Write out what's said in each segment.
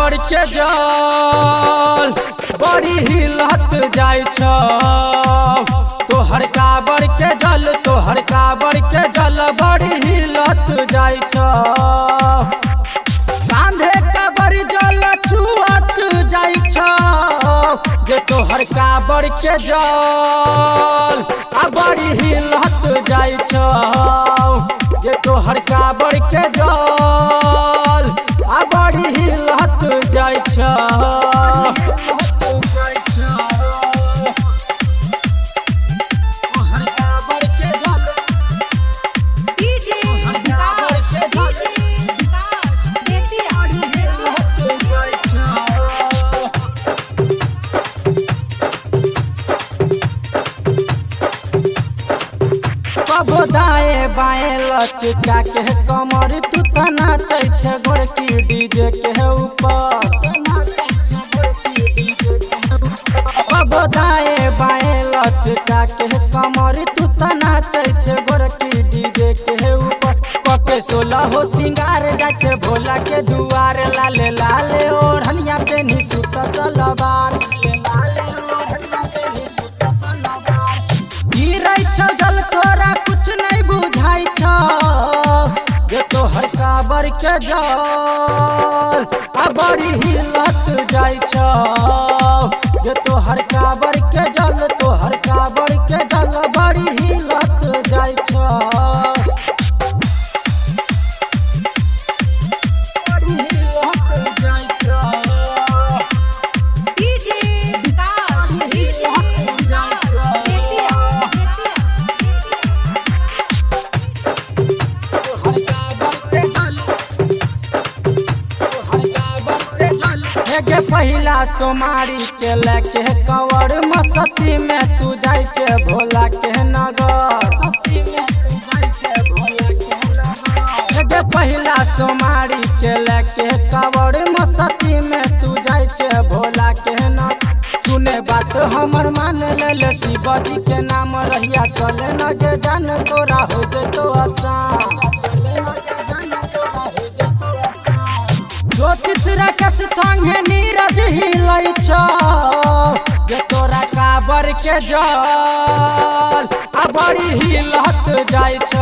काबर के जल बड़ी हिलत जाय छ। तोहर काबर के जल तोहर काबर के जल बड़ी हिलत जाय छ। कांधे काबर जल छुअत जाय छ। जे तोहर काबर के जल बड़ी हिलत जाय छ। जे तोहर काबर के जल बड़ी हिलत जाय छ। कबो दाएं बाएं लचका के कमर तू तना नाचे गोरकी डीजे के ऊपर। कबो दाएं बाएं लचका के कमर तू तना नाचे गोरकी डीजे के ऊपर। कके 16 हो सिंगार जाचे भोला के दुआर। लाले लाले ओढ़निया पेनी सूट सलवार। जल तोरा कुछ नहीं बुझाई छ। जे तोहर काबर के जल बड़ी हिलत जाय छ। जे तोहर काबर के जल तोहर काबर के जल बड़ी हिलत जाय छ। पहिला सोमारी के लेके कवर मस्ती में तू जाय छे भोला के नगर। पहिला सोमारी के लेके कवर मस्ती में तू जाय छे भोला के नगर। सुने बात हमर मान ले शिवजी के नाम रहिया चले न जे जान तोरा हो जतो आसान। ज्योतिष राक्षस संगे नीरज हिलै छ। जे तोरा काबर के जल बड़ी हिलत जाय छ।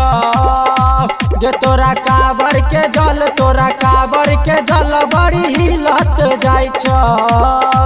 जे तोरा काबर के जल तोरा काबर के जल बड़ी हिलत जाय छ।